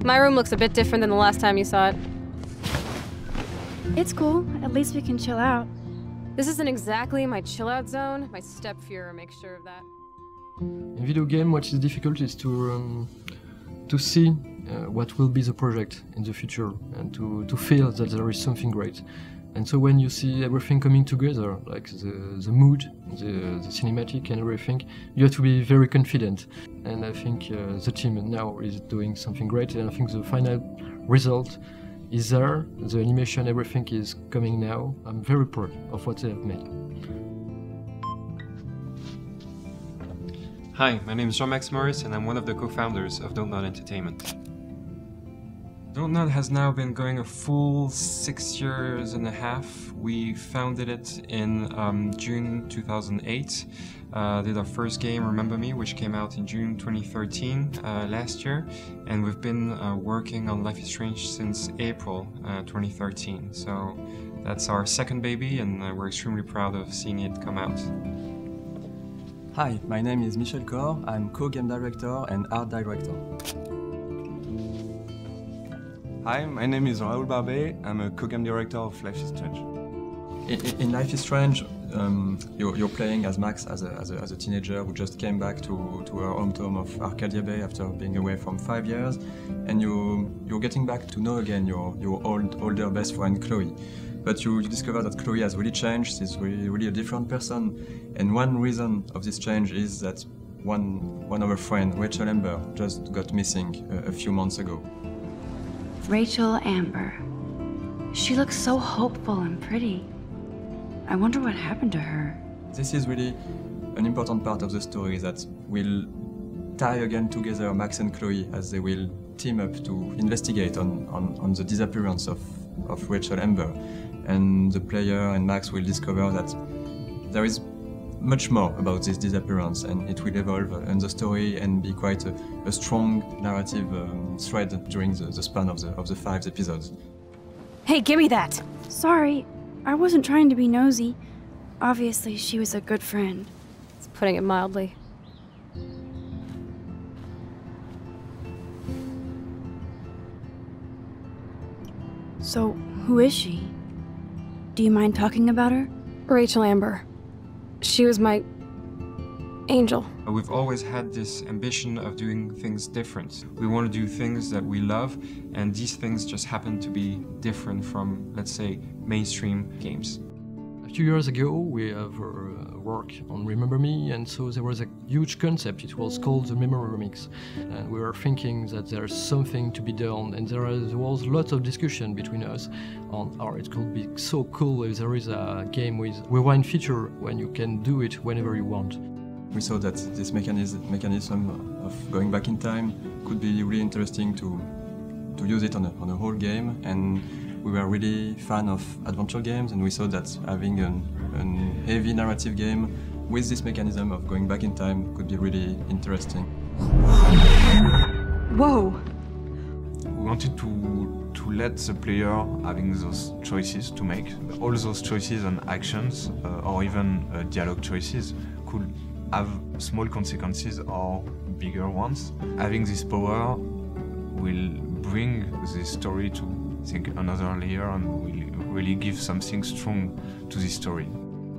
My room looks a bit different than the last time you saw it. It's cool. At least we can chill out. This isn't exactly my chill-out zone. My step-Fuhrer makes sure of that. In video game, what is difficult is to see what will be the project in the future and to feel that there is something great. And so when you see everything coming together, like the mood, the cinematic and everything, you have to be very confident. And I think the team now is doing something great, and I think the final result is there. The animation, everything is coming now. I'm very proud of what they have made. Hi, my name is Jean-Max Morris and I'm one of the co-founders of DONTNOD Entertainment. DONTNOD has now been going a full 6 years and a half. We founded it in June 2008. Did our first game, Remember Me, which came out in June 2013 last year. And we've been working on Life is Strange since April 2013. So that's our second baby and we're extremely proud of seeing it come out. Hi, my name is Michel Cor. I'm co-game director and art director. Hi, my name is Raoul Barbet. I'm a co-game director of Life is Strange. In Life is Strange, you're playing as Max as a teenager who just came back to her hometown of Arcadia Bay after being away from 5 years, and you're getting back to know again your older best friend Chloe. But you discover that Chloe has really changed. She's really a different person, and one reason of this change is that one of her friends, Rachel Amber, just got missing a few months ago. Rachel Amber. She looks so hopeful and pretty. I wonder what happened to her. This is really an important part of the story that will tie again together Max and Chloe as they will team up to investigate on the disappearance of Rachel Amber. And the player and Max will discover that there is much more about this disappearance, and it will evolve in the story and be quite a strong narrative thread during the span of the 5 episodes. Hey, give me that! Sorry, I wasn't trying to be nosy. Obviously, she was a good friend. It's putting it mildly. So, who is she? Do you mind talking about her? Rachel Amber. She was my angel. We've always had this ambition of doing things different. We want to do things that we love, and these things just happen to be different from, let's say, mainstream games. A few years ago, we have worked on Remember Me, and so there was a huge concept. It was called the Memory Remix, and we were thinking that there's something to be done, and there was lots of discussion between us on how it could be so cool if there is a game with rewind feature when you can do it whenever you want. We saw that this mechanism of going back in time could be really interesting to use it on a whole game, and we were really fan of adventure games, and we saw that having a heavy narrative game with this mechanism of going back in time could be really interesting. Whoa! We wanted to let the player having those choices to make. All those choices and actions, or even dialogue choices, could have small consequences or bigger ones. Having this power will bring the story to, I think, another layer and will really give something strong to this story.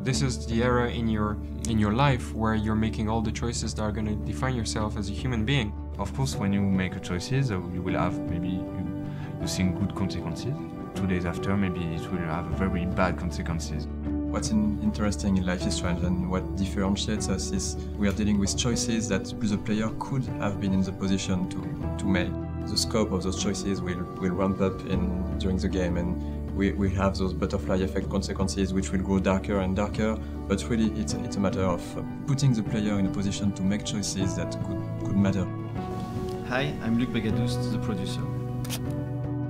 This is the era in your life where you're making all the choices that are going to define yourself as a human being. Of course, when you make choices, you will have maybe you think good consequences. 2 days after, maybe it will have very bad consequences. What's interesting in Life is Strange and what differentiates us is we are dealing with choices that the player could have been in the position to make. The scope of those choices will ramp up during the game, and we have those butterfly effect consequences which will grow darker and darker, but really it's a matter of putting the player in a position to make choices that could matter. Hi, I'm Luc Bagadous, the producer.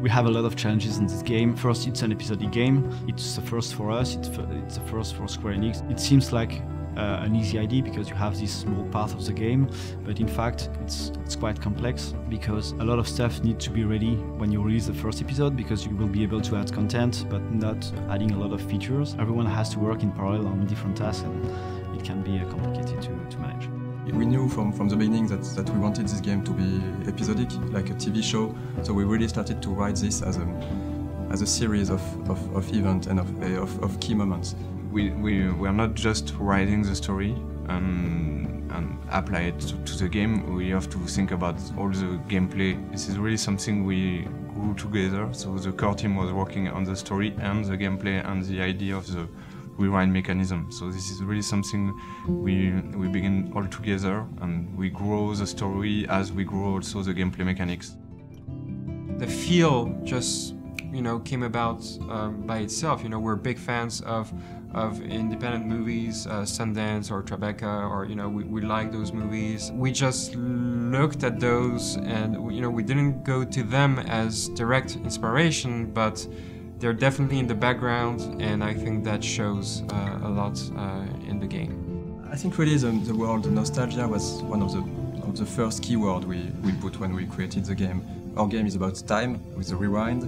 We have a lot of challenges in this game. First, it's an episodic game. It's the first for us, it's the first for Square Enix. It seems like an easy idea because you have this small part of the game, but in fact it's quite complex because a lot of stuff needs to be ready when you release the first episode, because you will be able to add content but not adding a lot of features. Everyone has to work in parallel on different tasks, and it can be complicated to manage. We knew from the beginning that we wanted this game to be episodic, like a TV show, so we really started to write this as a series of events and of key moments. We are not just writing the story and apply it to the game. We have to think about all the gameplay. This is really something we grew together, so the core team was working on the story and the gameplay and the idea of the rewind mechanism. So this is really something we begin all together, and we grow the story as we grow also the gameplay mechanics. The feel just, came about by itself. We're big fans of independent movies, Sundance or Tribeca, or we like those movies. We just looked at those, and we didn't go to them as direct inspiration, but they're definitely in the background, and I think that shows a lot in the game. I think really the word nostalgia was one of the first keywords we put when we created the game. Our game is about time, with the rewind.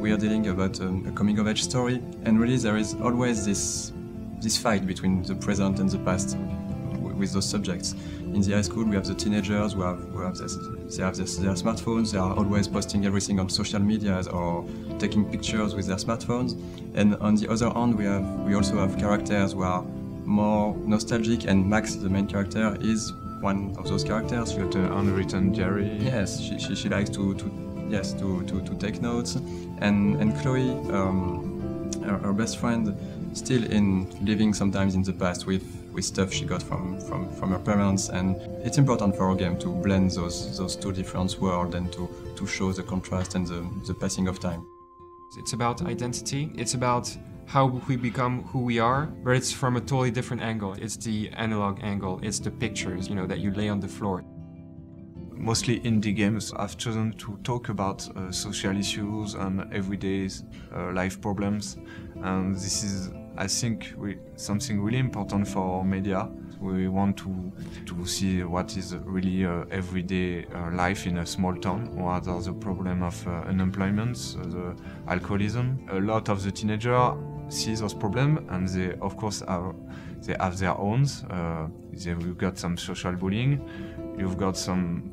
We are dealing about a coming-of-age story, and really there is always this fight between the present and the past with those subjects. In the high school, we have the teenagers who have their smartphones. They are always posting everything on social media or taking pictures with their smartphones. And on the other hand, we also have characters who are more nostalgic, and Max, the main character, is one of those characters. She got an unwritten diary. Yes, she likes to take notes, and Chloe, her best friend, still living sometimes in the past with stuff she got from her parents, and it's important for our game to blend those two different worlds and to show the contrast and the passing of time. It's about identity. It's about how we become who we are, but it's from a totally different angle. It's the analog angle. It's the pictures, that you lay on the floor. Mostly indie games, I've chosen to talk about social issues and everyday life problems. And this is, I think, something really important for media. We want to see what is really everyday life in a small town. What are the problems of unemployment, the alcoholism. A lot of the teenagers see those problems, and they, of course, they have their own. You've got some social bullying. You've got some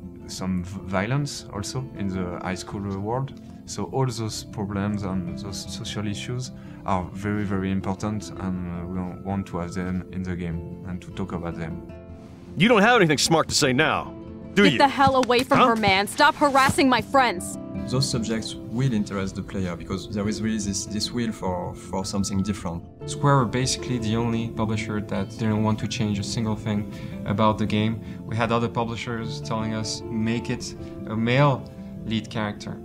violence also in the high school world. So all those problems and those social issues are very, very important, and we want to have them in the game and to talk about them. You don't have anything smart to say now, do you? Get the hell away from her, man. Stop harassing my friends. Those subjects will interest the player because there is really this will for something different. Square were basically the only publisher that didn't want to change a single thing about the game. We had other publishers telling us, make it a male lead character.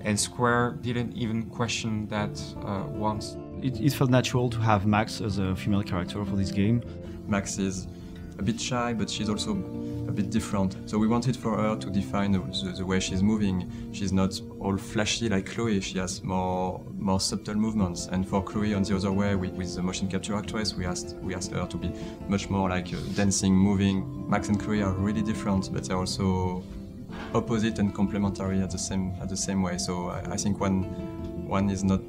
And Square didn't even question that once. It felt natural to have Max as a female character for this game. Max is a bit shy, but she's also a bit different. So we wanted for her to define the way she's moving. She's not all flashy like Chloe, she has more subtle movements. And for Chloe, on the other way, with the motion capture actress, we asked her to be much more like dancing, moving. Max and Chloe are really different, but they're also opposite and complementary at the same way. So I think one is not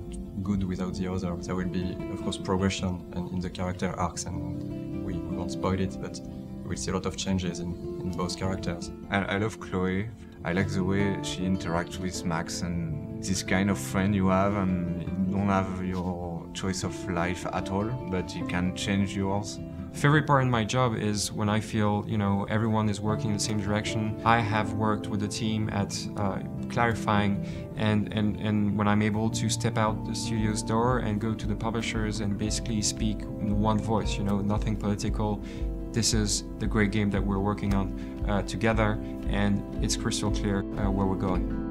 good without the other. There will be, of course, progression and in the character arcs, and we won't spoil it, but we'll see a lot of changes in both characters. I love Chloe. I like the way she interacts with Max, and this kind of friend you have, and you don't have your choice of life at all, but you can change yours. Favorite part in my job is when I feel, everyone is working in the same direction. I have worked with the team at clarifying, and when I'm able to step out the studio's door and go to the publishers and basically speak in one voice, nothing political. This is the great game that we're working on together, and it's crystal clear where we're going.